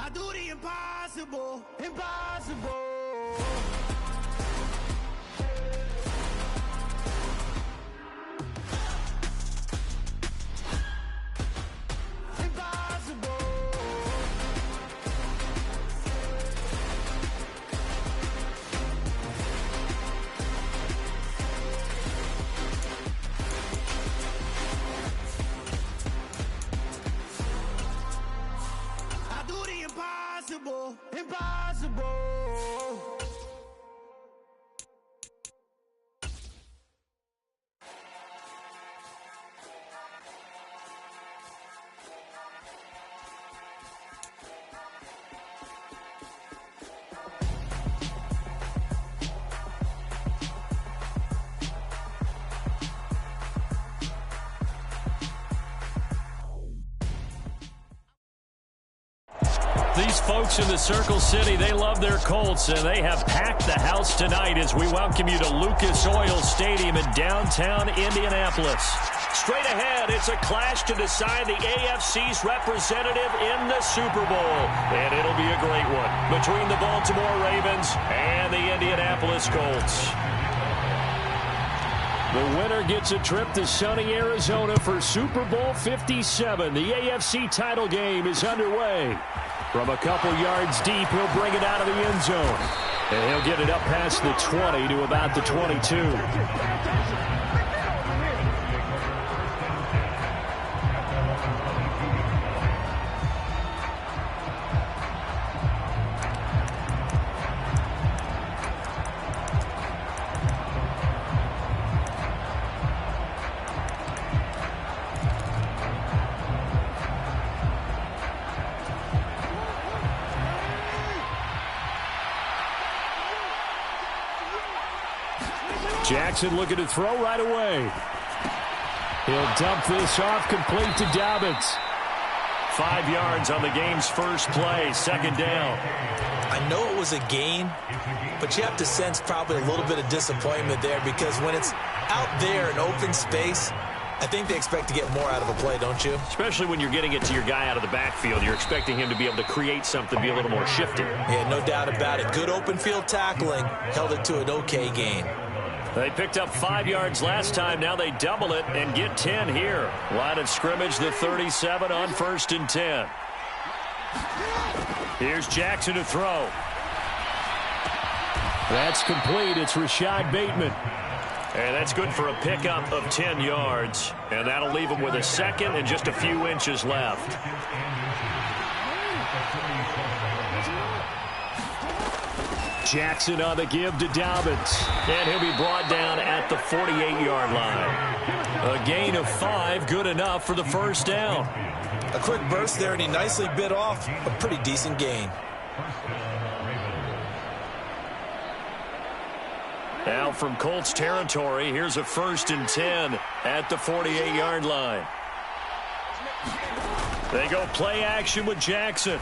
I do the impossible, impossible. Impossible, impossible. These folks in the Circle City, they love their Colts, and they have packed the house tonight as we welcome you to Lucas Oil Stadium in downtown Indianapolis. Straight ahead, it's a clash to decide the AFC's representative in the Super Bowl, and it'll be a great one between the Baltimore Ravens and the Indianapolis Colts. The winner gets a trip to sunny Arizona for Super Bowl 57. The AFC title game is underway. From a couple yards deep, he'll bring it out of the end zone. And he'll get it up past the 20 to about the 22. Jackson looking to throw right away. He'll dump this off complete to Dobbins. 5 yards on the game's first play, second down. I know it was a gain, but you have to sense probably a little bit of disappointment there because when it's out there in open space, I think they expect to get more out of a play, don't you? Especially when you're getting it to your guy out of the backfield. You're expecting him to be able to create something, be a little more shifty. Yeah, no doubt about it. Good open field tackling, held it to an okay gain. They picked up 5 yards last time. Now they double it and get 10 here. Line of scrimmage, the 37 on 1st and 10. Here's Jackson to throw. That's complete. It's Rashad Bateman. And that's good for a pickup of 10 yards. And that'll leave him with a second and just a few inches left. Jackson on the give to Dobbins. And he'll be brought down at the 48-yard line. A gain of 5, good enough for the first down. A quick burst there, and he nicely bit off a pretty decent gain. Now from Colts territory, here's a 1st and 10 at the 48-yard line. They go play action with Jackson.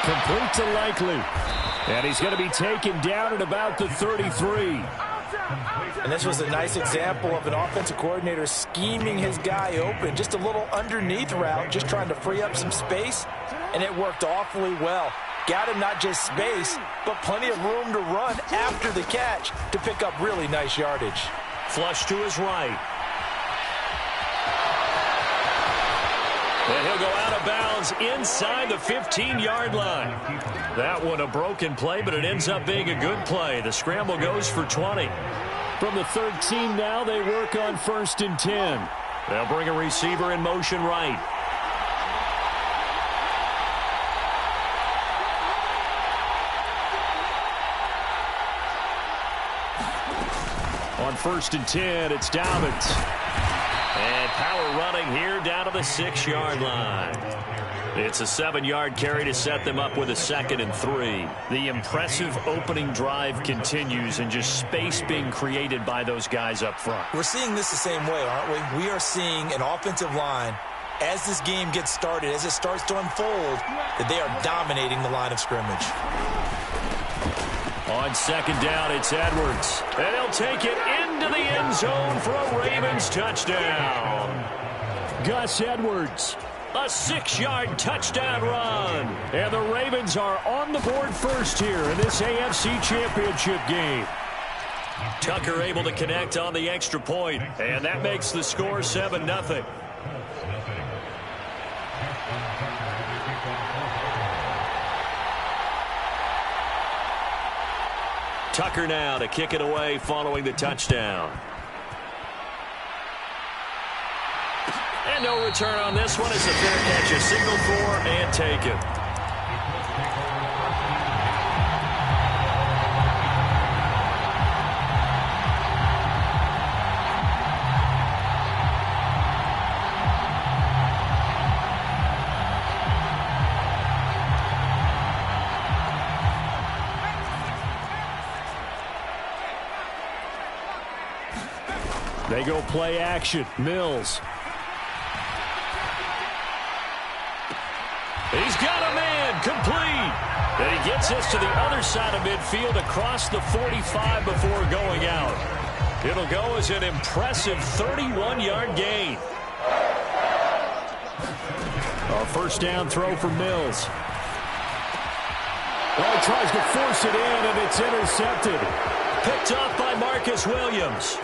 Complete to Likely. And he's going to be taken down at about the 33. And this was a nice example of an offensive coordinator scheming his guy open. Just a little underneath route, just trying to free up some space. And it worked awfully well. Got him not just space, but plenty of room to run after the catch to pick up really nice yardage. Flush to his right. And he'll go out of bounds inside the 15-yard line. That one a broken play, but it ends up being a good play. The scramble goes for 20. From the 13 now, they work on 1st and 10. They'll bring a receiver in motion right. On 1st and 10, it's Dobbins. And power running here down to the 6-yard line. It's a 7-yard carry to set them up with a 2nd and 3. The impressive opening drive continues and just space being created by those guys up front. We're seeing this the same way, aren't we? We are seeing an offensive line, as this game gets started, as it starts to unfold, that they are dominating the line of scrimmage. On 2nd down, it's Edwards. And he'll take it into the end zone for a Ravens touchdown. Gus Edwards A 6-yard touchdown run. And the Ravens are on the board first here in this AFC Championship game. Tucker able to connect on the extra point, and that makes the score 7-0. Tucker now to kick it away following the touchdown. And no return on this one. It's a fair catch, a signal for and taken. They go play action. Mills. He's got a man complete. And he gets this to the other side of midfield across the 45 before going out. It'll go as an impressive 31-yard gain. A first down throw for Mills. Oh, he tries to force it in, and it's intercepted. Picked off by Marcus Williams.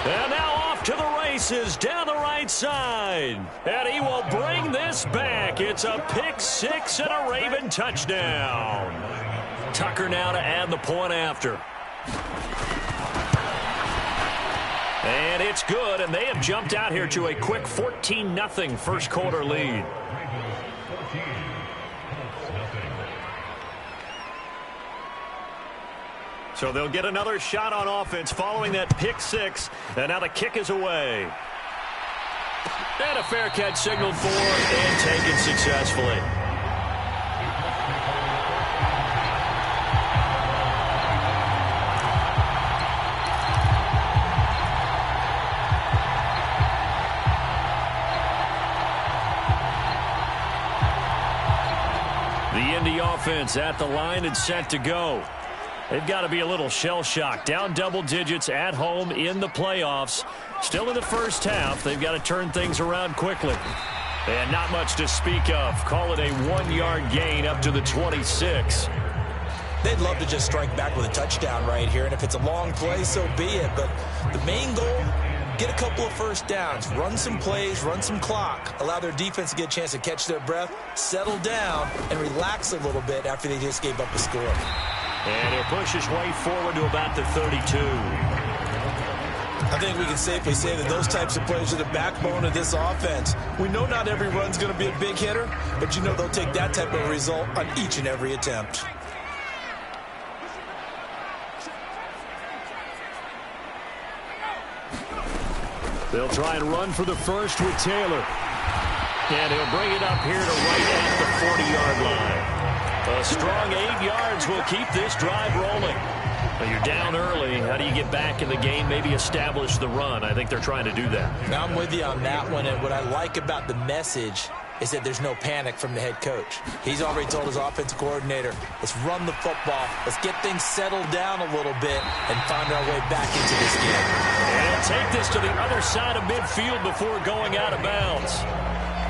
And now off to the races down the right side. And he will bring this back. It's a pick six and a Raven touchdown. Tucker now to add the point after. And it's good, and they have jumped out here to a quick 14-0 first quarter lead. So they'll get another shot on offense following that pick six. And now the kick is away. And a fair catch signaled for and taken successfully. The Indy offense at the line and set to go. They've got to be a little shell-shocked. Down double digits at home in the playoffs. Still in the first half. They've got to turn things around quickly. And not much to speak of. Call it a 1-yard gain up to the 26. They'd love to just strike back with a touchdown right here. And if it's a long play, so be it. But the main goal, get a couple of first downs. Run some plays, run some clock. Allow their defense to get a chance to catch their breath, settle down, and relax a little bit after they just gave up a score. And he'll push his way forward to about the 32. I think we can safely say that those types of plays are the backbone of this offense. We know not every run's going to be a big hitter, but you know they'll take that type of result on each and every attempt. They'll try and run for the first with Taylor. And he'll bring it up here to right at the 40-yard line. A strong 8 yards will keep this drive rolling. Well, you're down early. How do you get back in the game, maybe establish the run? I think they're trying to do that. Now I'm with you on that one, and what I like about the message is that there's no panic from the head coach. He's already told his offensive coordinator, let's run the football, let's get things settled down a little bit and find our way back into this game. And he'll take this to the other side of midfield before going out of bounds.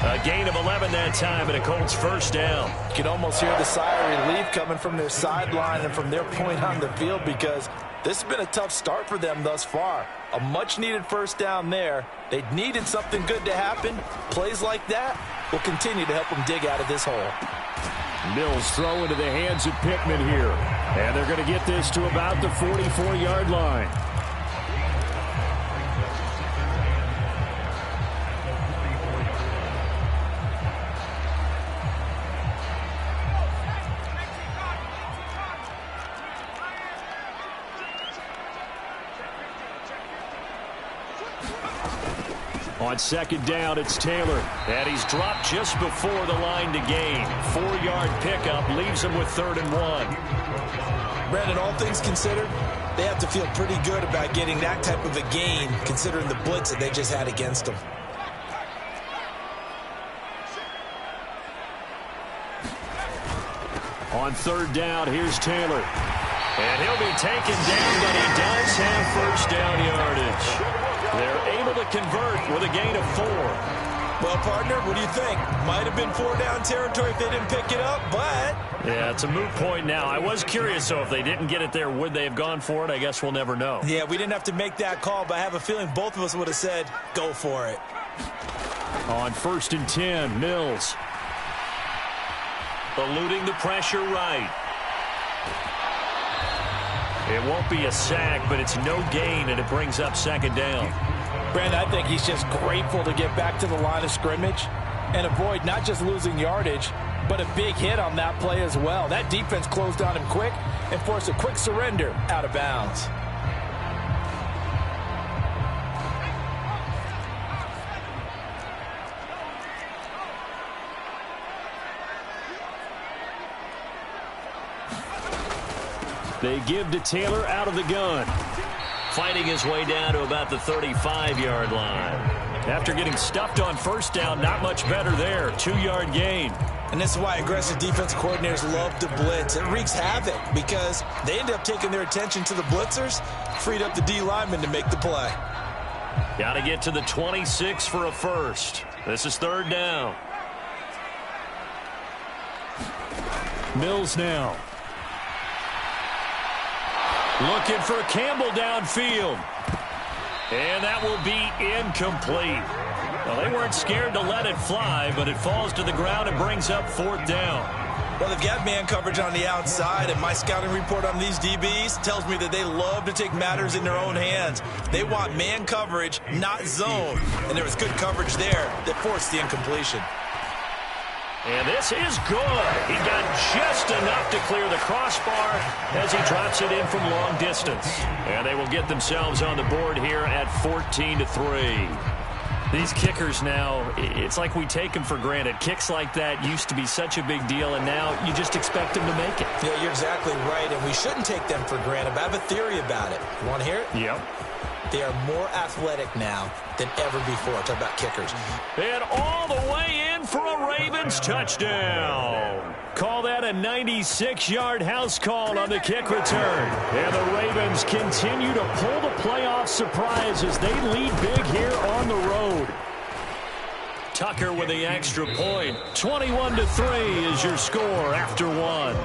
A gain of 11 that time and a Colts first down. You can almost hear the sigh of relief coming from their sideline and from their point on the field because this has been a tough start for them thus far. A much-needed first down there. They needed something good to happen. Plays like that will continue to help them dig out of this hole. Mills throw into the hands of Pittman here. And they're going to get this to about the 44-yard line. On second down, it's Taylor. And he's dropped just before the line to gain. 4-yard pickup leaves him with 3rd and 1. Brandon, all things considered, they have to feel pretty good about getting that type of a gain considering the blitz that they just had against them. On 3rd down, here's Taylor. And he'll be taken down, but he does have first down yardage. They're able to convert with a gain of 4. Well, partner, what do you think? Might have been 4-down territory if they didn't pick it up, but... Yeah, it's a moot point now. I was curious, so if they didn't get it there, would they have gone for it? I guess we'll never know. Yeah, we didn't have to make that call, but I have a feeling both of us would have said, go for it. On 1st and 10, Mills. Eluding the pressure right. It won't be a sack, but it's no gain, and it brings up 2nd down. Brandon, I think he's just grateful to get back to the line of scrimmage and avoid not just losing yardage, but a big hit on that play as well. That defense closed on him quick and forced a quick surrender out of bounds. They give to Taylor out of the gun. Fighting his way down to about the 35-yard line. After getting stuffed on 1st down, not much better there. 2-yard gain. And this is why aggressive defense coordinators love to blitz. It wreaks havoc because they end up taking their attention to the blitzers, freed up the D lineman to make the play. Got to get to the 26 for a first. This is 3rd down. Mills now. Looking for Campbell downfield. And that will be incomplete. Well, they weren't scared to let it fly, but it falls to the ground and brings up 4th down. Well, they've got man coverage on the outside, and my scouting report on these DBs tells me that they love to take matters in their own hands. They want man coverage, not zone. And there was good coverage there that forced the incompletion. And this is good. He got just enough to clear the crossbar as he drops it in from long distance. And they will get themselves on the board here at 14-3. These kickers now, it's like we take them for granted. Kicks like that used to be such a big deal, and now you just expect them to make it. Yeah, you're exactly right, and we shouldn't take them for granted. But I have a theory about it. You want to hear it? Yep. They are more athletic now than ever before. Talk about kickers. And all the way in for a Ravens touchdown. Call that a 96-yard house call on the kick return. And the Ravens continue to pull the playoff surprise as they lead big here on the road. Tucker with the extra point. 21-3 is your score after 1.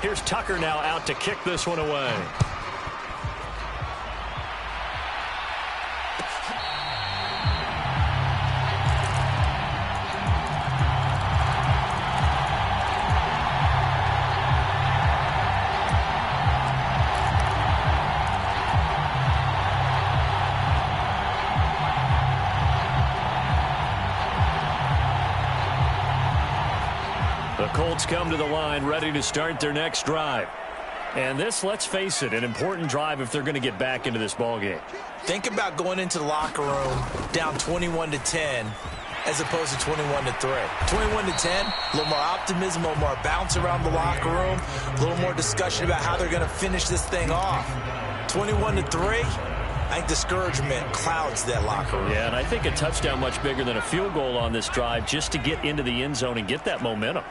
Here's Tucker now out to kick this one away. The Colts come to the line ready to start their next drive. And this, let's face it, an important drive if they're going to get back into this ballgame. Think about going into the locker room down 21-10 as opposed to 21-3. 21-10, a little more optimism, a little more bounce around the locker room, a little more discussion about how they're going to finish this thing off. 21-3, I think discouragement clouds that locker room. Yeah, and I think a touchdown much bigger than a field goal on this drive just to get into the end zone and get that momentum.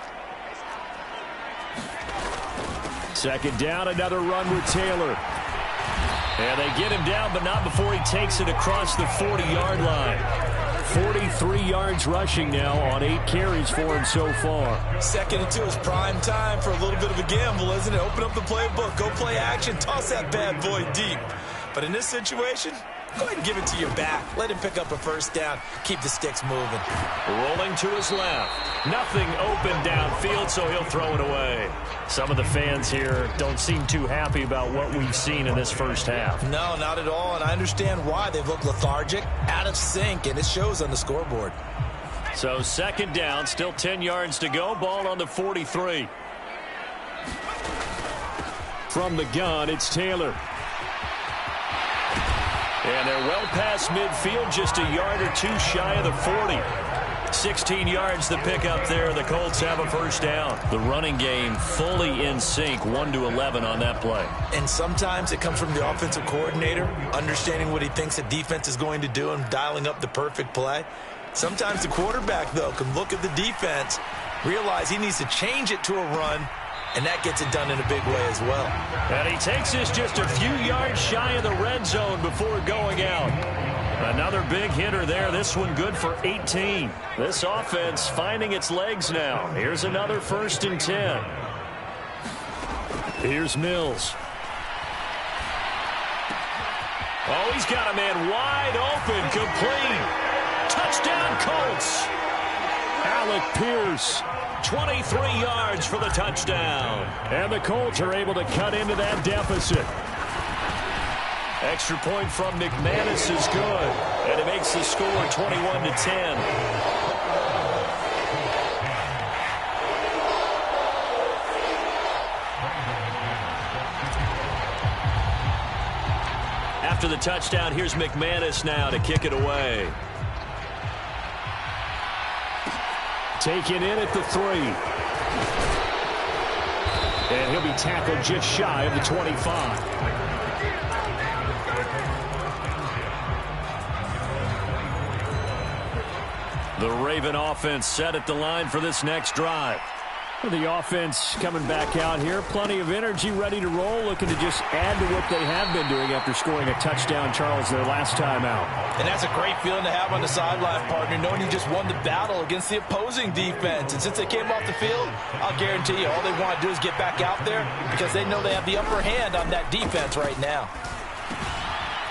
2nd down, another run with Taylor. And they get him down, but not before he takes it across the 40-yard line. 43 yards rushing now on 8 carries for him so far. 2nd and 2 is prime time for a little bit of a gamble, isn't it? Open up the playbook, go play action, toss that bad boy deep. But in this situation, go ahead and give it to your back. Let him pick up a 1st down. Keep the sticks moving. Rolling to his left. Nothing open downfield, so he'll throw it away. Some of the fans here don't seem too happy about what we've seen in this first half. No, not at all, and I understand why. They've looked lethargic, out of sync, and it shows on the scoreboard. So 2nd down, still 10 yards to go. Ball on the 43. From the gun, it's Taylor. And they're well past midfield, just a yard or two shy of the 40. 16 yards to pick up there. The Colts have a 1st down. The running game fully in sync, 1-11 on that play. And sometimes it comes from the offensive coordinator, understanding what he thinks the defense is going to do and dialing up the perfect play. Sometimes the quarterback, though, can look at the defense, realize he needs to change it to a run, and that gets it done in a big way as well. And he takes this just a few yards shy of the red zone before going out. Another big hitter there. This one good for 18. This offense finding its legs now. Here's another 1st and 10. Here's Mills. Oh, he's got a man wide open, complete. Touchdown, Colts. Alec Pierce, 23 yards for the touchdown. And the Colts are able to cut into that deficit. Extra point from McManus is good, and it makes the score 21-10. After the touchdown, here's McManus now to kick it away. Taken in at the 3. And he'll be tackled just shy of the 25. The Raven offense set at the line for this next drive. The offense coming back out here. Plenty of energy, ready to roll, looking to just add to what they have been doing after scoring a touchdown, Charles, their last time out. And that's a great feeling to have on the sideline, partner, knowing you just won the battle against the opposing defense. And since they came off the field, I'll guarantee you all they want to do is get back out there because they know they have the upper hand on that defense right now.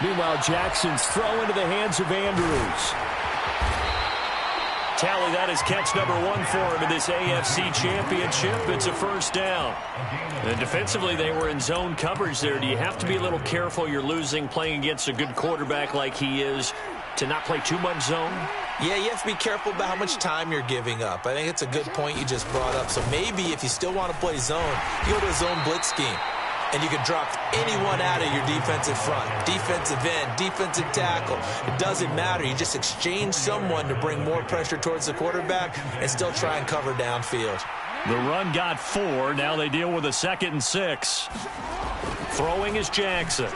Meanwhile, Jackson's throw into the hands of Andrews. Tally, that is catch number 1 for him in this AFC championship. It's a 1st down. And defensively, they were in zone coverage there. Do you have to be a little careful? You're losing playing against a good quarterback like he is to not play too much zone? Yeah, you have to be careful about how much time you're giving up. I think it's a good point you just brought up. So maybe if you still want to play zone, you go to a zone blitz scheme. And you can drop anyone out of your defensive front, defensive end, defensive tackle. It doesn't matter. You just exchange someone to bring more pressure towards the quarterback and still try and cover downfield. The run got 4. Now they deal with a 2nd and 6. Throwing is Jackson.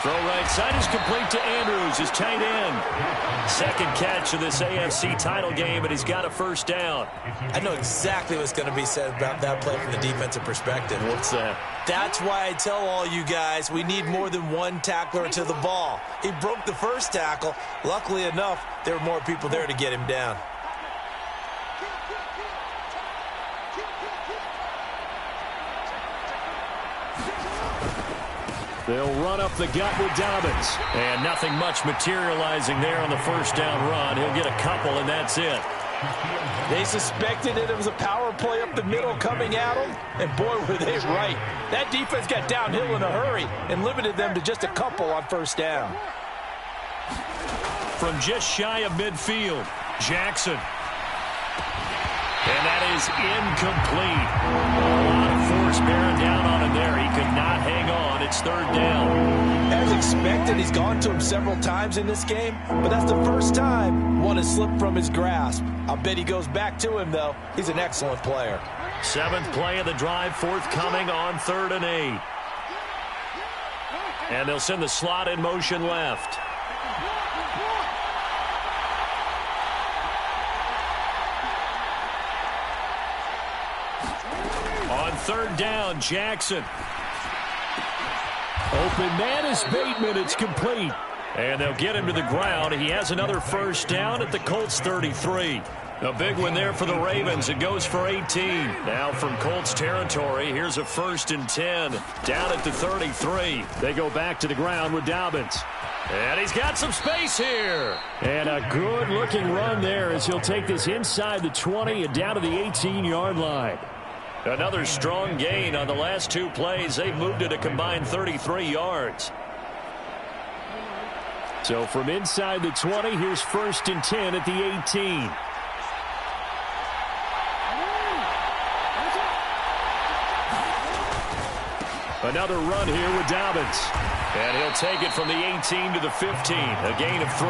Throw right side is complete to Andrews, his tight end. Second catch of this AFC title game, and he's got a 1st down. I know exactly what's going to be said about that play from the defensive perspective. What's that? That's why I tell all you guys we need more than one tackler to the ball. He broke the first tackle. Luckily enough, there were more people there to get him down. They'll run up the gut with Dobbins. And nothing much materializing there on the 1st down run. He'll get a couple, and that's it. They suspected it was a power play up the middle coming at them, and boy, were they right. That defense got downhill in a hurry and limited them to just a couple on 1st down. From just shy of midfield, Jackson. And that is incomplete. A lot of force bearing down on him there. He could not hang on. It's 3rd down. As expected, he's gone to him several times in this game, but that's the first time one has slipped from his grasp. I'll bet he goes back to him, though. He's an excellent player. 7th play of the drive, forthcoming on 3rd and 8. And they'll send the slot in motion left. On 3rd down, Jackson. Open man is Bateman. It's complete. And they'll get him to the ground. He has another 1st down at the Colts 33. A big one there for the Ravens. It goes for 18. Now from Colts territory, here's a 1st and 10. Down at the 33. They go back to the ground with Dobbins. And he's got some space here. And a good-looking run there as he'll take this inside the 20 and down to the 18-yard line. Another strong gain on the last 2 plays. They've moved it a combined 33 yards. So from inside the 20, here's 1st and 10 at the 18. Another run here with Dobbins. And he'll take it from the 18 to the 15. A gain of 3.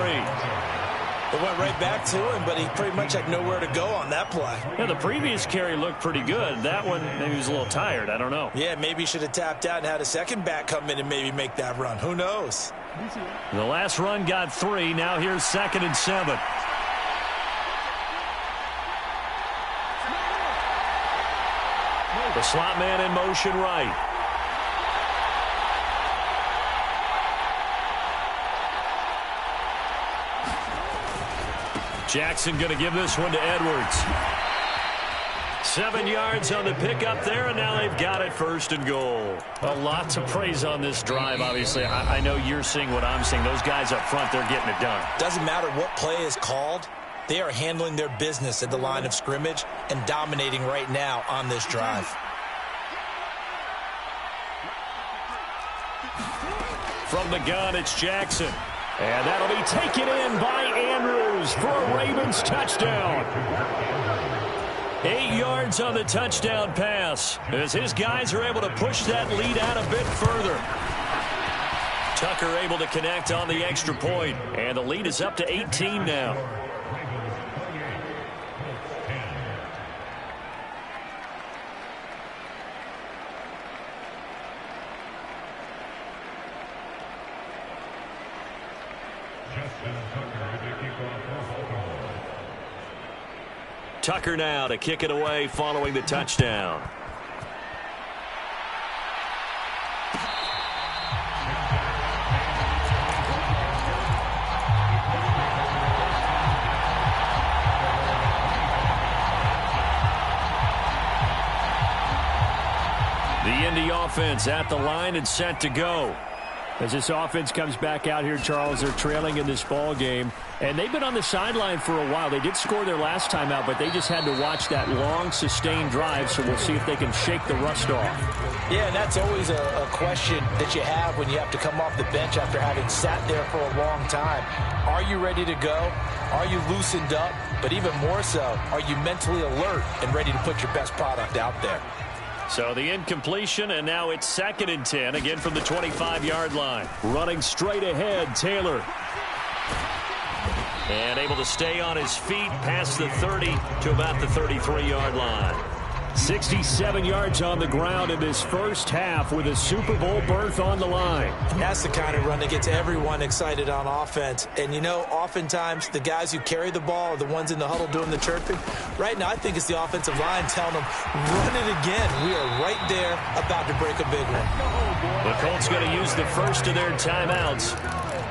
It went right back to him, but he pretty much had nowhere to go on that play. Yeah, the previous carry looked pretty good. That one, maybe he was a little tired. I don't know. Yeah, maybe he should have tapped out and had a second back come in and maybe make that run. Who knows? The last run got 3. Now here's 2nd and 7. The slot man in motion right. Jackson going to give this one to Edwards. 7 yards on the pickup there, and now they've got it 1st and goal. A lot to praise on this drive, obviously. I know you're seeing what I'm seeing. Those guys up front, they're getting it done. Doesn't matter what play is called. They are handling their business at the line of scrimmage and dominating right now on this drive. From the gun, it's Jackson. And that'll be taken in by Andrews for a Ravens touchdown. 8 yards on the touchdown pass as his guys are able to push that lead out a bit further. Tucker able to connect on the extra point, and the lead is up to 18 now. Tucker now to kick it away following the touchdown. The Indy offense at the line and set to go. As this offense comes back out here, Charles, they're trailing in this ball game, and they've been on the sideline for a while. They did score their last time out, but they just had to watch that long, sustained drive, so we'll see if they can shake the rust off. Yeah, and that's always a question that you have when you have to come off the bench after having sat there for a long time. Are you ready to go? Are you loosened up? But even more so, are you mentally alert and ready to put your best product out there? So the incompletion, and now it's 2nd and 10, again from the 25-yard line. Running straight ahead, Taylor. And able to stay on his feet past the 30 to about the 33-yard line. 67 yards on the ground in this first half with a Super Bowl berth on the line. That's the kind of run that gets everyone excited on offense. And, you know, oftentimes the guys who carry the ball are the ones in the huddle doing the chirping. Right now, I think it's the offensive line telling them, run it again. We are right there about to break a big one. The Colts going to use the first of their timeouts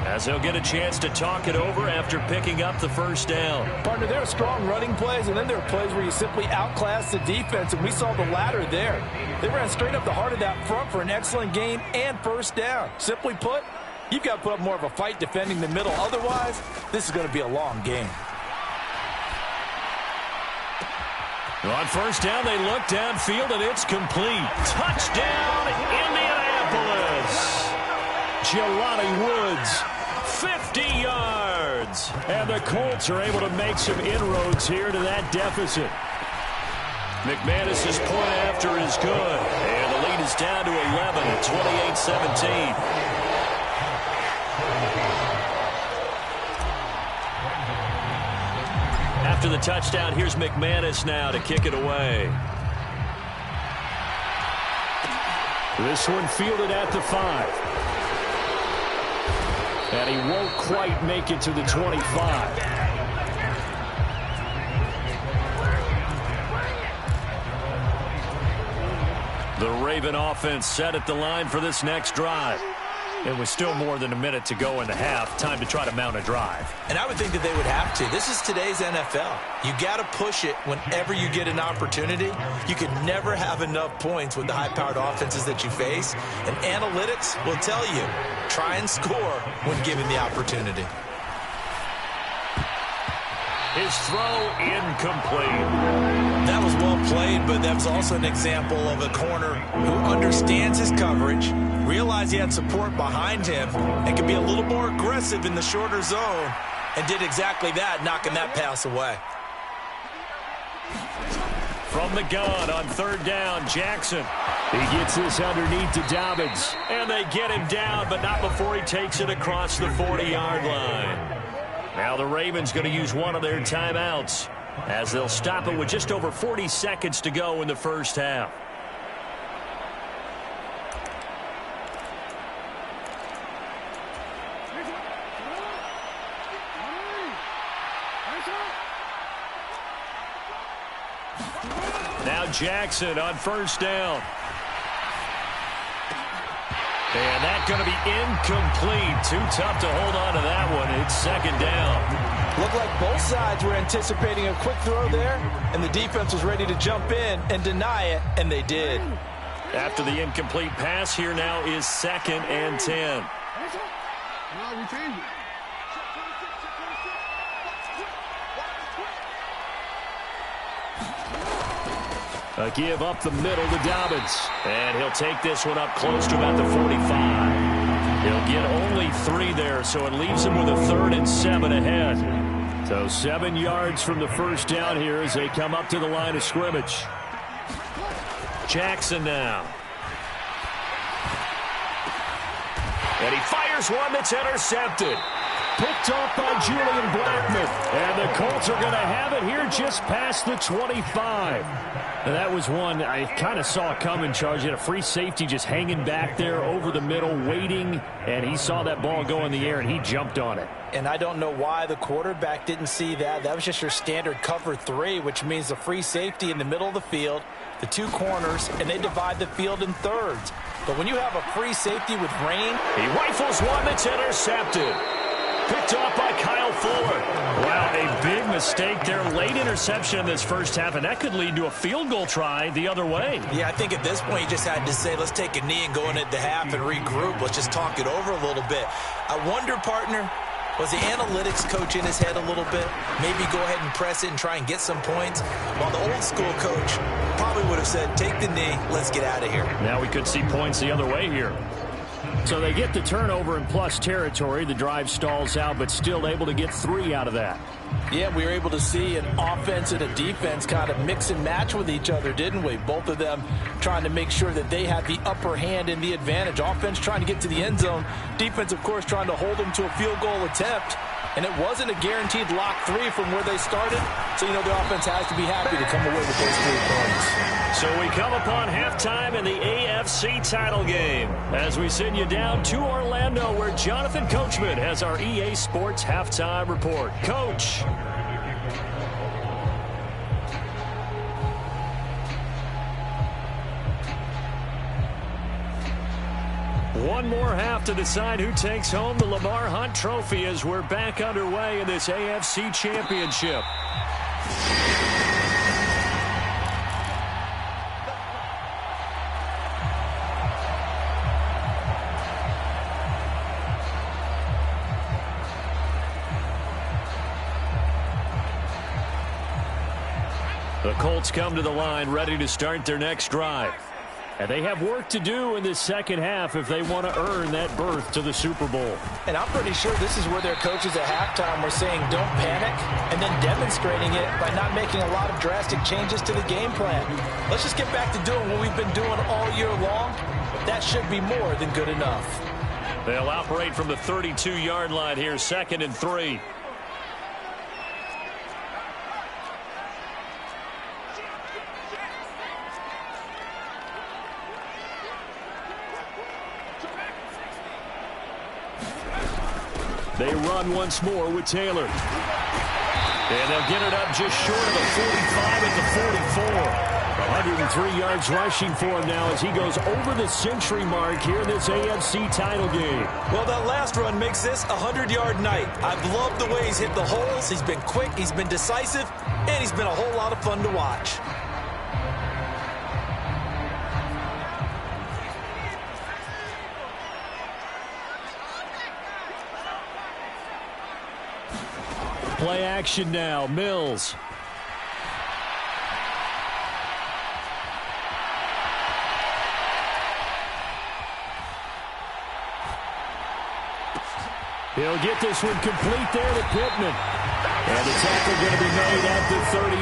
as they'll get a chance to talk it over after picking up the first down. Partner, there are strong running plays, and then there are plays where you simply outclass the defense, and we saw the latter there. They ran straight up the heart of that front for an excellent gain and first down. Simply put, you've got to put up more of a fight defending the middle. Otherwise, this is going to be a long game. On first down, they look downfield, and it's complete. Touchdown, Indianapolis. Jelani Woods, 50 yards. And the Colts are able to make some inroads here to that deficit. McManus's point after is good. And the lead is down to 11 at 28-17. After the touchdown, here's McManus now to kick it away. This one fielded at the 5. And he won't quite make it to the 25. The Raven offense set at the line for this next drive. It was still more than a minute to go in the half. Time to try to mount a drive. And I would think that they would have to. This is today's NFL. You got to push it whenever you get an opportunity. You can never have enough points with the high-powered offenses that you face. And analytics will tell you, try and score when given the opportunity. His throw incomplete. That was well played, but that was also an example of a corner who understands his coverage, realized he had support behind him, and could be a little more aggressive in the shorter zone, and did exactly that, knocking that pass away. From the gun on third down, Jackson. He gets this underneath to Dobbins. And they get him down, but not before he takes it across the 40-yard line. Now the Ravens going to use one of their timeouts as they'll stop it with just over 40 seconds to go in the first half. Now Jackson on first down. And that's going to be incomplete. Too tough to hold on to that one. It's second down. Looked like both sides were anticipating a quick throw there, and the defense was ready to jump in and deny it, and they did. After the incomplete pass, here now is 2nd and 10. A give up the middle to Dobbins. And he'll take this one up close to about the 45. He'll get only 3 there, so it leaves him with a 3rd and 7 ahead. So 7 yards from the first down here as they come up to the line of scrimmage. Jackson now. And he fires one that's intercepted. Picked off by Julian Blackmon. And the Colts are going to have it here just past the 25. And that was one I kind of saw coming, Charles. You had a free safety just hanging back there over the middle, waiting, and he saw that ball go in the air, and he jumped on it. And I don't know why the quarterback didn't see that. That was just your standard cover 3, which means the free safety in the middle of the field, the 2 corners, and they divide the field in thirds. But when you have a free safety with rain, he rifles one that's intercepted. Picked off by Kyle Fuller. Wow, a big mistake there. Late interception in this first half, and that could lead to a field goal try the other way. Yeah, I think at this point you just had to say, let's take a knee and go in at the half and regroup. Let's just talk it over a little bit. I wonder, partner, was the analytics coach in his head a little bit? Maybe go ahead and press it and try and get some points? While the old school coach probably would have said, take the knee, let's get out of here. Now we could see points the other way here. So they get the turnover in plus territory. The drive stalls out, but still able to get 3 out of that. Yeah, we were able to see an offense and a defense kind of mix and match with each other, didn't we? Both of them trying to make sure that they had the upper hand and the advantage. Offense trying to get to the end zone. Defense, of course, trying to hold them to a field goal attempt. And it wasn't a guaranteed lock 3 from where they started. So, you know, the offense has to be happy to come away with those 3 points. So we come upon halftime in the AFC title game as we send you down to Orlando where Jonathan Coachman has our EA Sports halftime report. Coach. One more half to decide who takes home the Lamar Hunt Trophy as we're back underway in this AFC Championship. The Colts come to the line ready to start their next drive. And they have work to do in this second half if they want to earn that berth to the Super Bowl. And I'm pretty sure this is where their coaches at halftime were saying don't panic and then demonstrating it by not making a lot of drastic changes to the game plan. Let's just get back to doing what we've been doing all year long. That should be more than good enough. They'll operate from the 32-yard line here, 2nd and 3. They run once more with Taylor. And they'll get it up just short of the 45 at the 44. 103 yards rushing for him now as he goes over the century mark here in this AFC title game. Well, that last run makes this a 100-yard night. I've loved the way he's hit the holes. He's been quick, he's been decisive, and he's been a whole lot of fun to watch. Play action now. Mills. He'll get this one complete there to Pittman. And the tackle going to be made at the 38.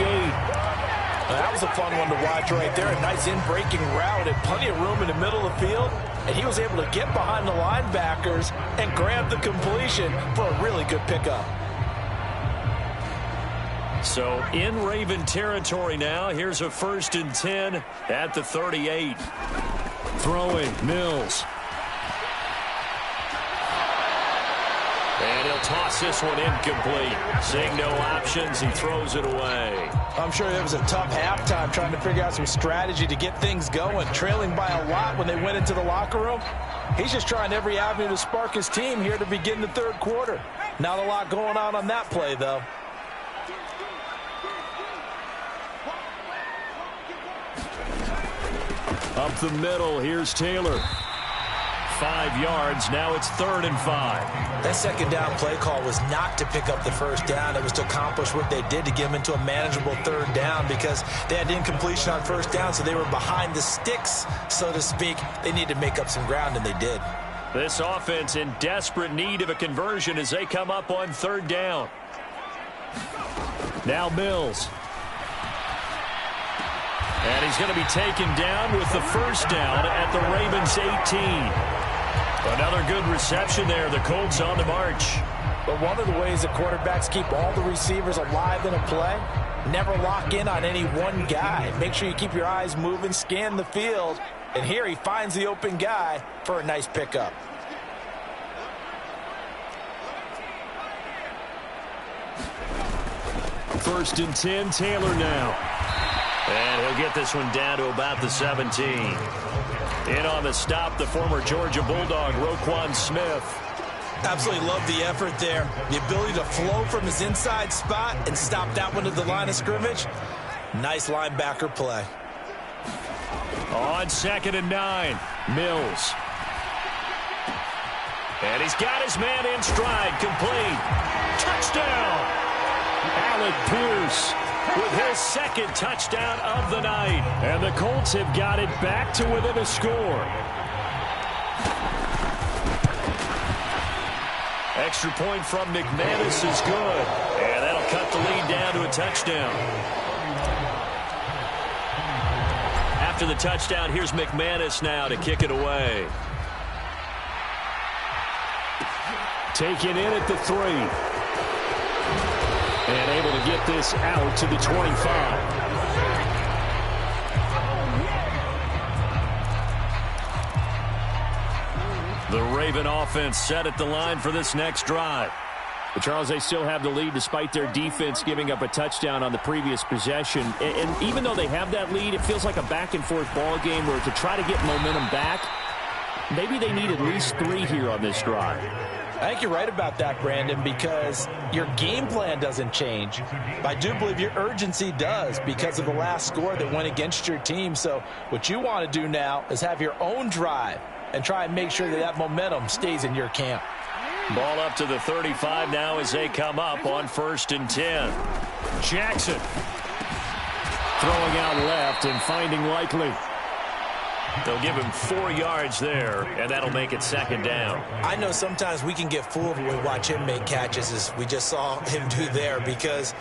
That was a fun one to watch right there. A nice in-breaking route and plenty of room in the middle of the field. And he was able to get behind the linebackers and grab the completion for a really good pickup. So in Raven territory now. Here's a 1st and 10 at the 38. Throwing Mills. And he'll toss this one incomplete. Seeing no options, he throws it away. I'm sure it was a tough halftime trying to figure out some strategy to get things going. Trailing by a lot when they went into the locker room. He's just trying every avenue to spark his team here to begin the third quarter. Not a lot going on that play, though. Up the middle, here's Taylor. 5 yards, now it's 3rd and 5. That second down play call was not to pick up the first down. It was to accomplish what they did to get them into a manageable 3rd down because they had incompletion on first down, so they were behind the sticks, so to speak. They needed to make up some ground, and they did. This offense in desperate need of a conversion as they come up on 3rd down. Now Mills. And he's going to be taken down with the first down at the Ravens 18. Another good reception there. The Colts on the march. But one of the ways the quarterbacks keep all the receivers alive in a play, never lock in on any one guy. Make sure you keep your eyes moving, scan the field. And here he finds the open guy for a nice pickup. First and 10, Taylor now. And he'll get this one down to about the 17. In on the stop, the former Georgia Bulldog, Roquan Smith. Absolutely love the effort there. The ability to flow from his inside spot and stop that one at the line of scrimmage. Nice linebacker play. On 2nd and 9, Mills. And he's got his man in stride, complete. Touchdown! Alec Pierce with his 2nd touchdown of the night. And the Colts have got it back to within a score. Extra point from McManus is good. And that'll cut the lead down to a touchdown. After the touchdown, here's McManus now to kick it away. Taken in at the 3. And able to get this out to the 25. The Raven offense set at the line for this next drive. But Charles, they still have the lead despite their defense giving up a touchdown on the previous possession. And even though they have that lead, it feels like a back-and-forth ball game where to try to get momentum back, maybe they need at least 3 here on this drive. I think you're right about that, Brandon, because your game plan doesn't change. But I do believe your urgency does because of the last score that went against your team. So what you want to do now is have your own drive and try and make sure that that momentum stays in your camp. Ball up to the 35 now as they come up on 1st and 10. Jackson throwing out left and finding Likely. They'll give him 4 yards there, and that'll make it 2nd down. I know sometimes we can get fooled when we watch him make catches, as we just saw him do there, because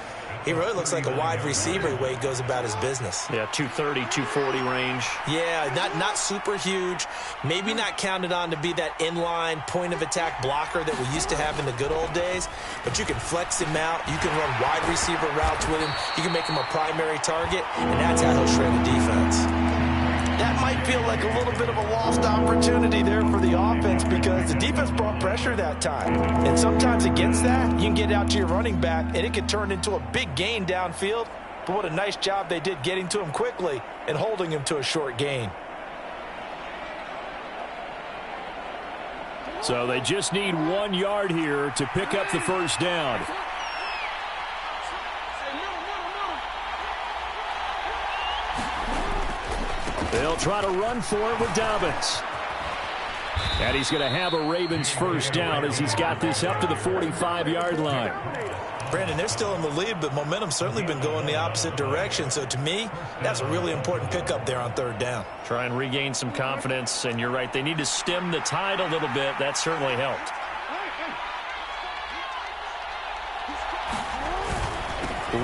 he really looks like a wide receiver the way he goes about his business. Yeah, 230, 240 range. Yeah, not super huge. Maybe not counted on to be that inline point-of-attack blocker that we used to have in the good old days, but you can flex him out. You can run wide receiver routes with him. You can make him a primary target, and that's how he'll shred a defense. That might feel like a little bit of a lost opportunity there for the offense because the defense brought pressure that time. And sometimes against that, you can get out to your running back, and it can turn into a big gain downfield. But what a nice job they did getting to him quickly and holding him to a short gain. So they just need 1 yard here to pick up the first down. They'll try to run for it with Dobbins. And he's going to have a Ravens first down as he's got this up to the 45-yard line. Brandon, they're still in the lead, but momentum's certainly been going the opposite direction. So to me, that's a really important pickup there on 3rd down. Try and regain some confidence, and you're right. They need to stem the tide a little bit. That certainly helped.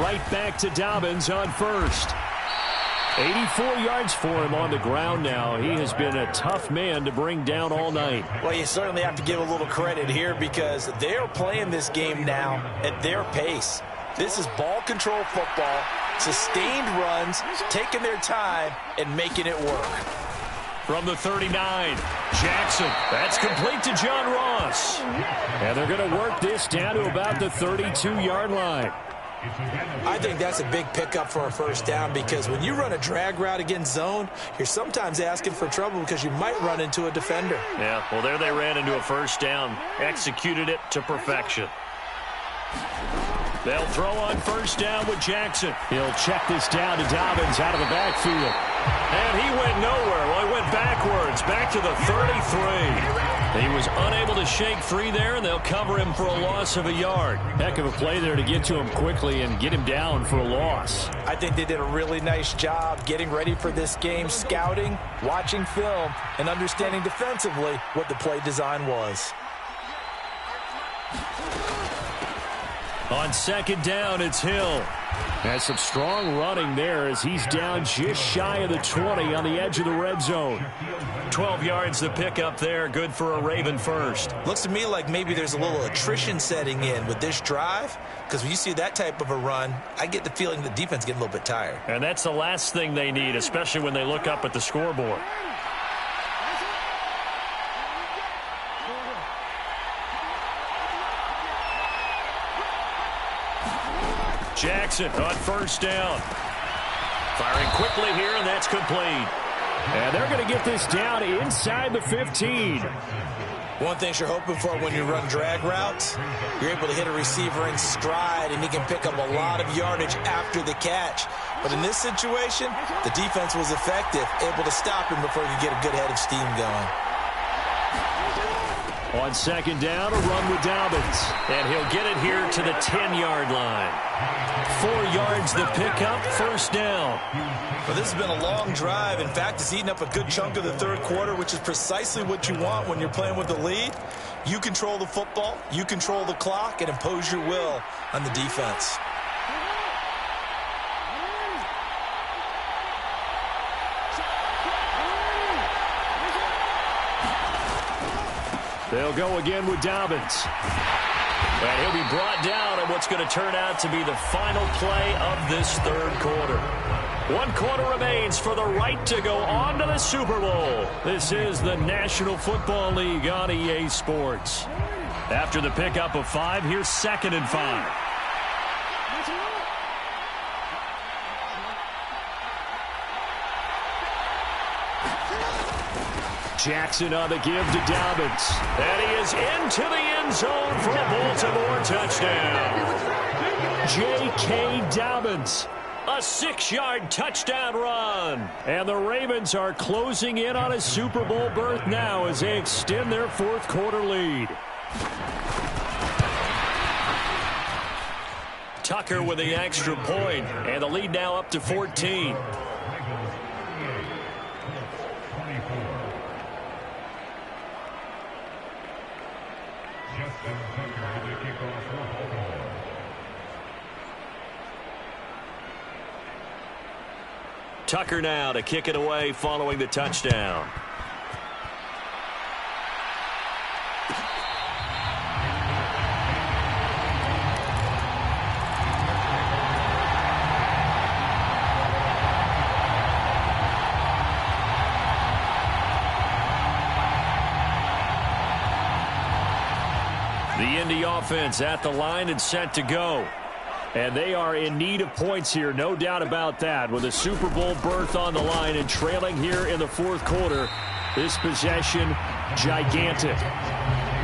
Right back to Dobbins on 1st. 84 yards for him on the ground now. He has been a tough man to bring down all night. Well, you certainly have to give a little credit here because they're playing this game now at their pace. This is ball control football, sustained runs, taking their time, and making it work. from the 39. Jackson, that's complete to John Ross. And they're going to work this down to about the 32-yard line. I think that's a big pickup for a first down because when you run a drag route against zone, you're sometimes asking for trouble because you might run into a defender. Yeah, well, there they ran into a first down. Executed it to perfection. They'll throw on first down with Jackson. He'll check this down to Dobbins out of the backfield. And he went nowhere. Well, he went backwards, back to the 33. He was unable to shake free there, and they'll cover him for a loss of a yard. Heck of a play there to get to him quickly and get him down for a loss. I think they did a really nice job getting ready for this game, scouting, watching film, and understanding defensively what the play design was. On second down, it's Hill. Has some strong running there as he's down just shy of the 20 on the edge of the red zone. 12 yards to pick up there. Good for a Raven first. Looks to me like maybe there's a little attrition setting in with this drive because when you see that type of a run, I get the feeling the defense getting a little bit tired. And that's the last thing they need, especially when they look up at the scoreboard. Jackson on first down. Firing quickly here, and that's complete. And they're going to get this down inside the 15. One thing you're hoping for when you run drag routes, you're able to hit a receiver in stride, and he can pick up a lot of yardage after the catch. But in this situation, the defense was effective, able to stop him before he could get a good head of steam going. On second down, a run with Dobbins. And he'll get it here to the 10-yard line. 4 yards to pick up, first down. Well, this has been a long drive. In fact, it's eaten up a good chunk of the third quarter, which is precisely what you want when you're playing with the lead. You control the football, you control the clock, and impose your will on the defense. They'll go again with Dobbins. And he'll be brought down on what's going to turn out to be the final play of this third quarter. 1 quarter remains for the right to go on to the Super Bowl. This is the National Football League on EA Sports. After the pickup of 5, here's 2nd and 5. Jackson on the give to Dobbins. And he is into the end zone for a Baltimore touchdown. J.K. Dobbins. A 6-yard touchdown run. And the Ravens are closing in on a Super Bowl berth now as they extend their fourth quarter lead. Tucker with the extra point, and the lead now up to 14. Tucker now to kick it away following the touchdown. The Indy offense at the line and set to go. And they are in need of points here, no doubt about that. With a Super Bowl berth on the line and trailing here in the fourth quarter, this possession, gigantic.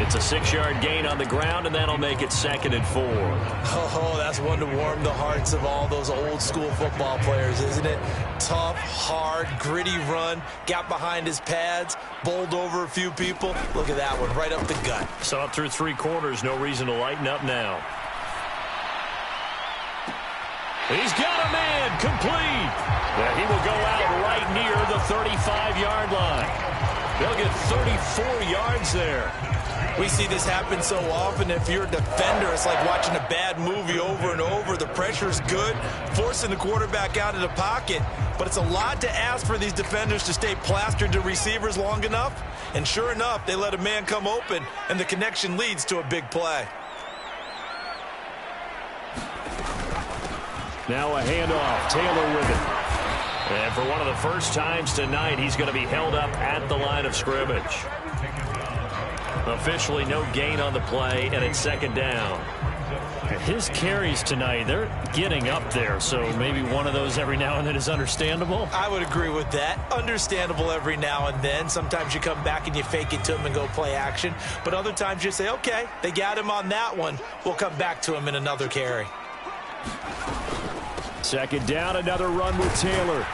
It's a 6-yard gain on the ground, and that'll make it 2nd and 4. Oh, that's one to warm the hearts of all those old-school football players, isn't it? Tough, hard, gritty run, got behind his pads, bowled over a few people. Look at that one, right up the gut. So up through 3 quarters, no reason to lighten up now. He's got a man, complete. And he will go out right near the 35-yard line. They'll get 34 yards there. We see this happen so often. If you're a defender, it's like watching a bad movie over and over. The pressure's good, forcing the quarterback out of the pocket. But it's a lot to ask for these defenders to stay plastered to receivers long enough. And sure enough, they let a man come open, and the connection leads to a big play. Now a handoff. Taylor with it. And for one of the first times tonight, he's going to be held up at the line of scrimmage. Officially no gain on the play, and it's second down. His carries tonight, they're getting up there, so maybe one of those every now and then is understandable. I would agree with that. Understandable every now and then. Sometimes you come back and you fake it to him and go play action. But other times you say, okay, they got him on that one. We'll come back to him in another carry. Second down, another run with Taylor.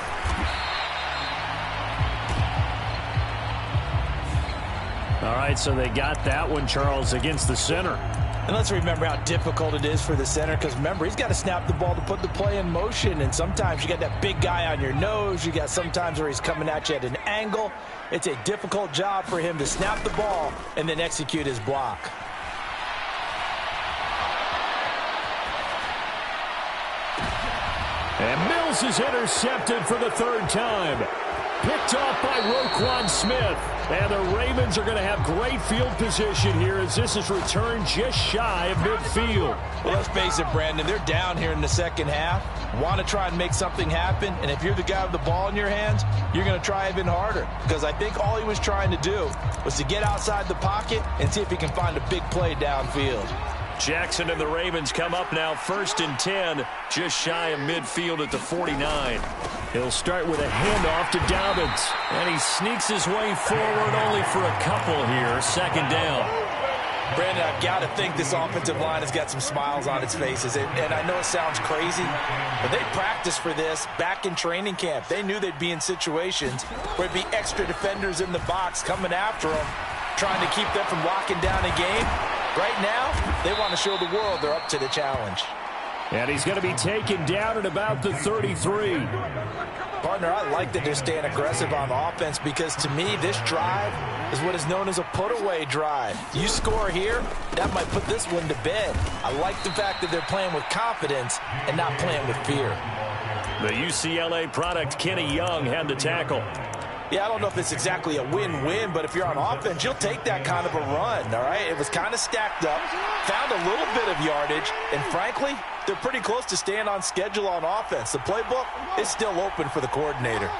All right, so they got that one, Charles, against the center. And let's remember how difficult it is for the center, because remember, he's got to snap the ball to put the play in motion, and sometimes you got that big guy on your nose. You got sometimes where he's coming at you at an angle. It's a difficult job for him to snap the ball and then execute his block. And Mills is intercepted for the third time. Picked off by Roquan Smith. And the Ravens are going to have great field position here as this is returned just shy of midfield. Well, let's face it, Brandon, they're down here in the second half. Want to try and make something happen, and if you're the guy with the ball in your hands, you're going to try even harder, because I think all he was trying to do was to get outside the pocket and see if he can find a big play downfield. Jackson and the Ravens come up now 1st and 10, just shy of midfield at the 49. He'll start with a handoff to Dobbins. And he sneaks his way forward only for a couple here. Second down. Brandon, I've got to think this offensive line has got some smiles on its faces. And I know it sounds crazy, but they practiced for this back in training camp. They knew they'd be in situations where there'd be extra defenders in the box coming after them, trying to keep them from locking down a game. Right now, they want to show the world they're up to the challenge. And he's going to be taken down at about the 33. Partner, I like that they're staying aggressive on offense, because to me, this drive is what is known as a put-away drive. You score here, that might put this one to bed. I like the fact that they're playing with confidence and not playing with fear. The UCLA product, Kenny Young, had the tackle. Yeah, I don't know if it's exactly a win-win, but if you're on offense, you'll take that kind of a run, all right? It was kind of stacked up, found a little bit of yardage, and frankly, they're pretty close to staying on schedule on offense. The playbook is still open for the coordinator.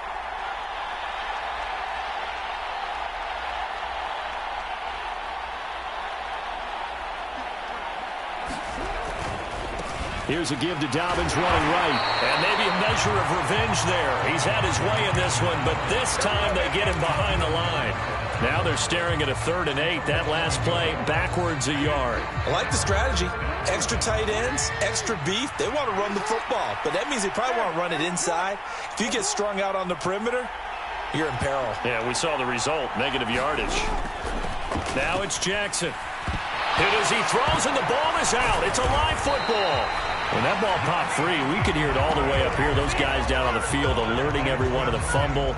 Here's a give to Dobbins running right. And maybe a measure of revenge there. He's had his way in this one, but this time they get him behind the line. Now they're staring at a 3rd and 8. That last play, backwards a yard. I like the strategy. Extra tight ends, extra beef. They want to run the football, but that means they probably want to run it inside. If you get strung out on the perimeter, you're in peril. Yeah, we saw the result, negative yardage. Now it's Jackson. Hit as he throws, and the ball is out. It's a live football. When that ball popped free, we could hear it all the way up here. Those guys down on the field alerting everyone of the fumble.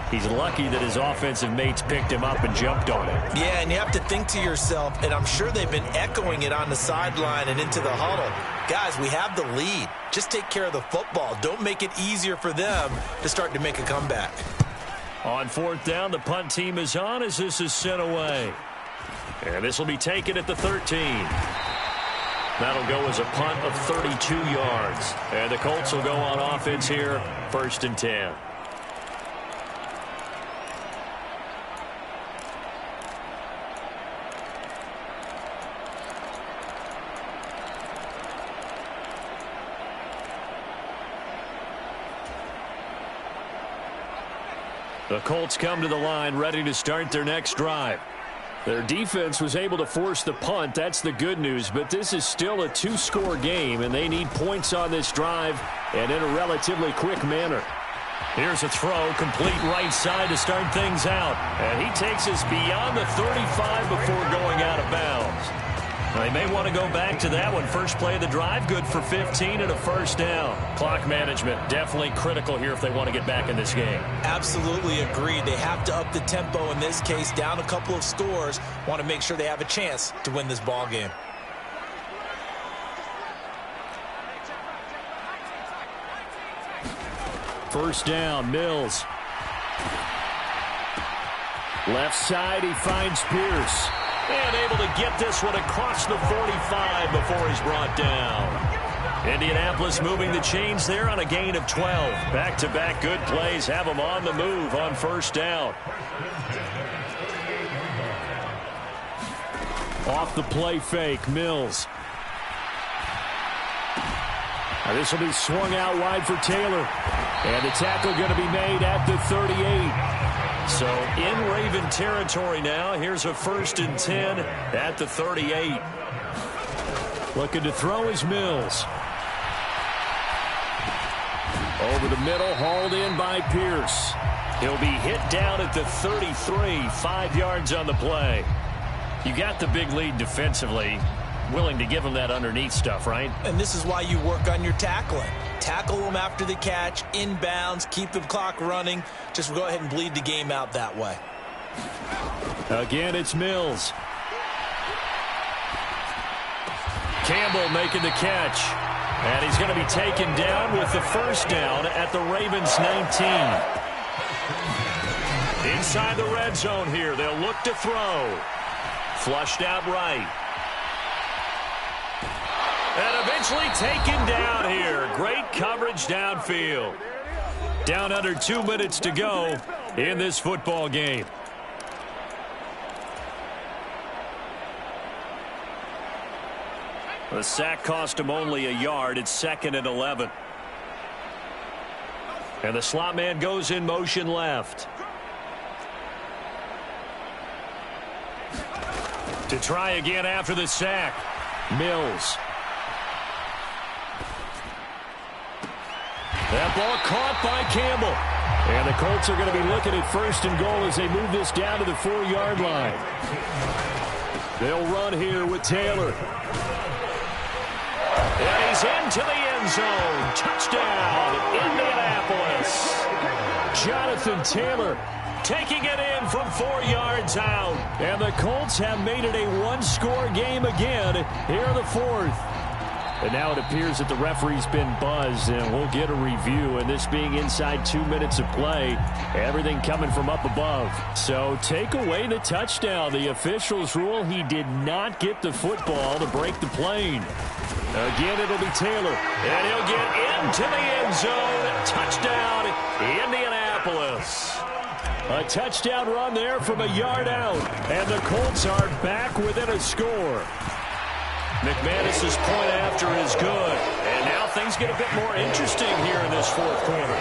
He's lucky that his offensive mates picked him up and jumped on it. Yeah, and you have to think to yourself, and I'm sure they've been echoing it on the sideline and into the huddle. Guys, we have the lead. Just take care of the football. Don't make it easier for them to start to make a comeback. On 4th down, the punt team is on as this is sent away. And this will be taken at the 13. That'll go as a punt of 32 yards. And the Colts will go on offense here, 1st and 10. The Colts come to the line ready to start their next drive. Their defense was able to force the punt. That's the good news. But this is still a 2-score game, and they need points on this drive and in a relatively quick manner. Here's a throw, complete right side to start things out. And he takes us beyond the 35 before going out of bounds. Now, they may want to go back to that one. First play of the drive, good for 15 and a 1st down. Clock management definitely critical here if they want to get back in this game. Absolutely agreed. They have to up the tempo in this case, down a couple of scores. Want to make sure they have a chance to win this ball game. First down, Mills. Left side, he finds Pierce. And able to get this one across the 45 before he's brought down. Indianapolis moving the chains there on a gain of 12. Back-to-back good plays have them on the move on first down. Off the play fake, Mills. Now this will be swung out wide for Taylor. And the tackle going to be made at the 38. So in Raven territory now. Here's a 1st and 10 at the 38. Looking to throw is Mills. Over the middle, hauled in by Pierce. He'll be hit down at the 33, 5 yards on the play. You got the big lead defensively. Willing to give him that underneath stuff, right? And this is why you work on your tackling. Tackle them after the catch, inbounds, keep the clock running. Just go ahead and bleed the game out that way. Again, it's Mills. Campbell making the catch. And he's going to be taken down with the first down at the Ravens 19. Inside the red zone here. They'll look to throw. Flushed out right. And eventually taken down here. Great coverage downfield. Down under 2 minutes to go in this football game. The sack cost him only a yard. It's 2nd and 11. And the slot man goes in motion left. To try again after the sack. Mills. That ball caught by Campbell. And the Colts are going to be looking at 1st and goal as they move this down to the 4-yard line. They'll run here with Taylor. And he's into the end zone. Touchdown, Indianapolis. Jonathan Taylor taking it in from 4 yards out. And the Colts have made it a one-score game again here in the 4th. And now it appears that the referee's been buzzed, and we'll get a review. And this being inside 2 minutes of play, everything coming from up above. So take away the touchdown. The officials rule he did not get the football to break the plane. Again, it'll be Taylor. And he'll get into the end zone. Touchdown, Indianapolis. A touchdown run there from a yard out. And the Colts are back within a score. McManus's point after is good. And now things get a bit more interesting here in this 4th quarter.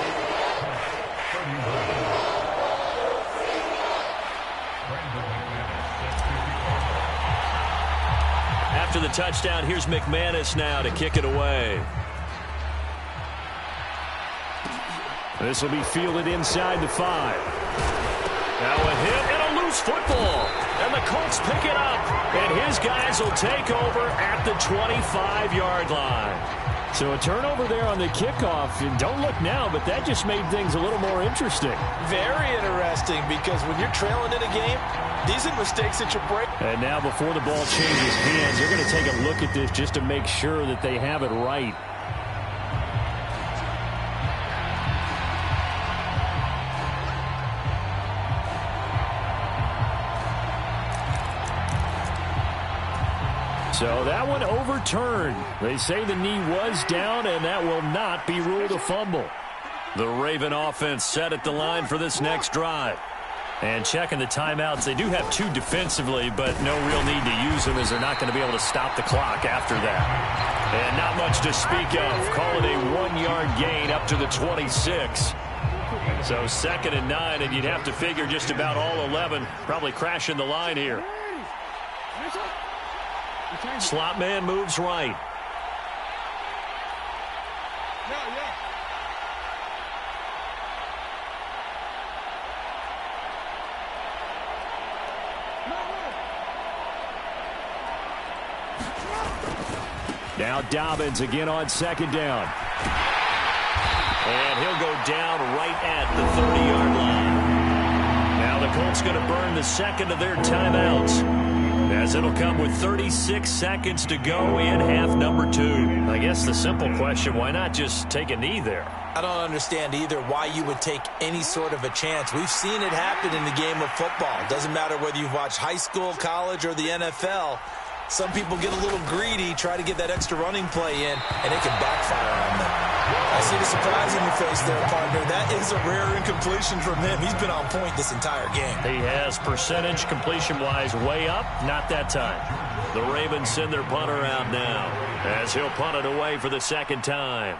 After the touchdown, here's McManus now to kick it away. This will be fielded inside the 5. Now a hit and a loose football. And the Colts pick it up. And his guys will take over at the 25-yard line. So a turnover there on the kickoff. And don't look now, but that just made things a little more interesting. Very interesting, because when you're trailing in a game, these are mistakes that you break. And now before the ball changes hands, they're going to take a look at this just to make sure that they have it right. So that one overturned. They say the knee was down, and that will not be ruled a fumble. The Raven offense set at the line for this next drive. And checking the timeouts, they do have 2 defensively, but no real need to use them as they're not going to be able to stop the clock after that. And not much to speak of. Call it a 1-yard gain up to the 26. So 2nd and 9, and you'd have to figure just about all 11 probably crashing the line here. Slot man moves right. Now Dobbins again on 2nd down. And he'll go down right at the 30-yard line. Now the Colts going to burn the 2nd of their timeouts, as it'll come with 36 seconds to go in half number 2. I guess the simple question, why not just take a knee there? I don't understand either why you would take any sort of a chance. We've seen it happen in the game of football. It doesn't matter whether you've watched high school, college, or the NFL. Some people get a little greedy, try to get that extra running play in, and it can backfire on them. I see the surprise in your face there, partner. That is a rare incompletion from him. He's been on point this entire game. He has percentage completion-wise way up. Not that time. The Ravens send their punter out now as he'll punt it away for the second time.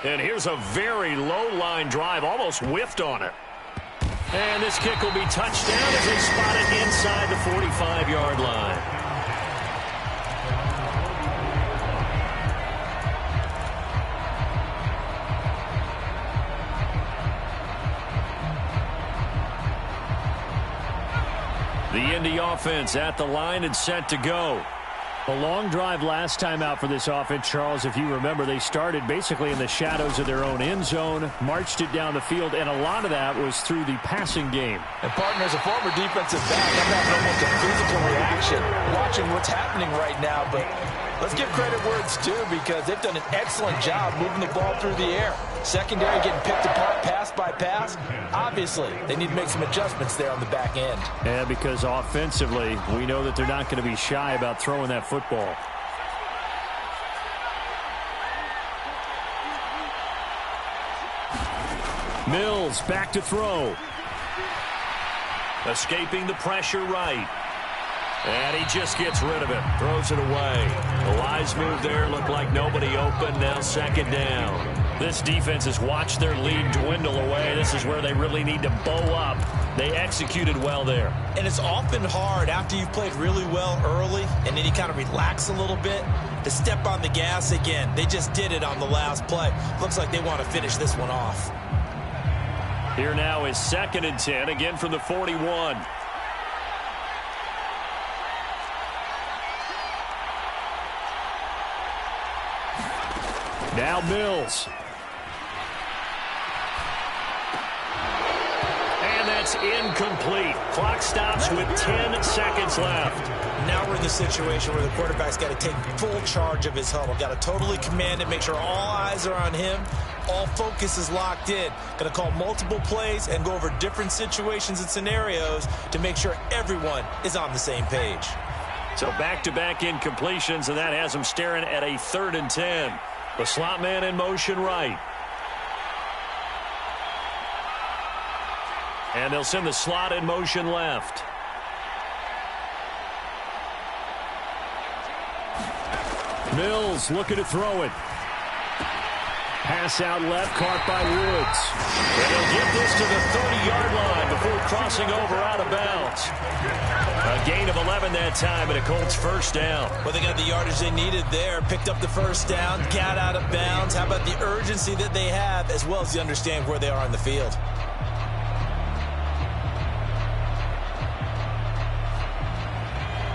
And here's a very low-line drive, almost whiffed on it. And this kick will be touched down as they spot it inside the 45-yard line. The Indy offense at the line and set to go. A long drive last time out for this offense, Charles. If you remember, they started basically in the shadows of their own end zone, marched it down the field, and a lot of that was through the passing game. And partner, as a former defensive back, I'm having almost a physical reaction watching what's happening right now. But let's give credit where it's due, because they've done an excellent job moving the ball through the air. Secondary getting picked apart pass by pass. Obviously, they need to make some adjustments there on the back end. Yeah, because offensively, we know that they're not going to be shy about throwing that football. Mills back to throw. Escaping the pressure right. And he just gets rid of it. Throws it away. The wise move there. Looked like nobody open. Now second down. This defense has watched their lead dwindle away. This is where they really need to bow up. They executed well there. And it's often hard after you've played really well early and then you kind of relax a little bit to step on the gas again. They just did it on the last play. Looks like they want to finish this one off. Here now is 2nd and 10, again from the 41. Now Mills. And that's incomplete. Clock stops with 10 seconds left. Now we're in the situation where the quarterback's got to take full charge of his huddle. Got to totally command it, make sure all eyes are on him. All focus is locked in. Going to call multiple plays and go over different situations and scenarios to make sure everyone is on the same page. So back-to-back incompletions, and that has him staring at a 3rd and 10. The slot man in motion right. And they'll send the slot in motion left. Mills looking to throw it. Pass out left, caught by Woods. And they'll get this to the 30-yard line before crossing over out of bounds. A gain of 11 that time, and a Colts first down. Well, they got the yardage they needed there, picked up the first down, got out of bounds. How about the urgency that they have, as well as they understand where they are on the field?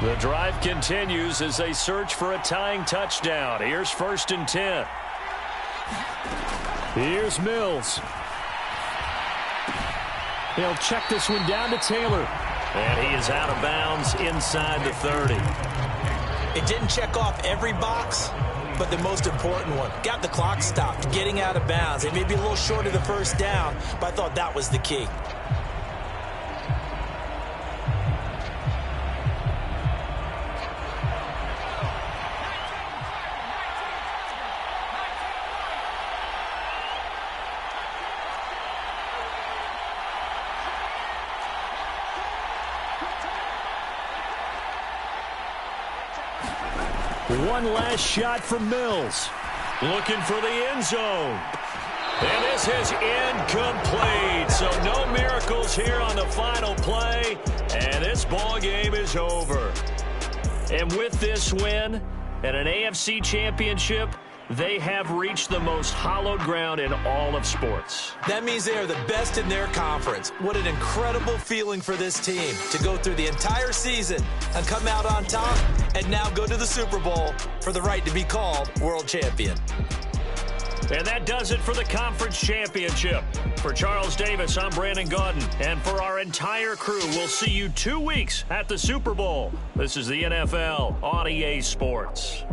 The drive continues as they search for a tying touchdown. Here's 1st and 10. Here's Mills. They'll check this one down to Taylor. And he is out of bounds inside the 30. It didn't check off every box, but the most important one. Got the clock stopped, getting out of bounds. They may be a little short of the first down, but I thought that was the key. One last shot from Mills. Looking for the end zone. And this is incomplete. So no miracles here on the final play. And this ball game is over. And with this win and an AFC championship, they have reached the most hallowed ground in all of sports. That means they are the best in their conference. What an incredible feeling for this team to go through the entire season and come out on top and now go to the Super Bowl for the right to be called world champion. And that does it for the conference championship. For Charles Davis, I'm Brandon Gaudin. And for our entire crew, we'll see you 2 weeks at the Super Bowl. This is the NFL on EA Sports.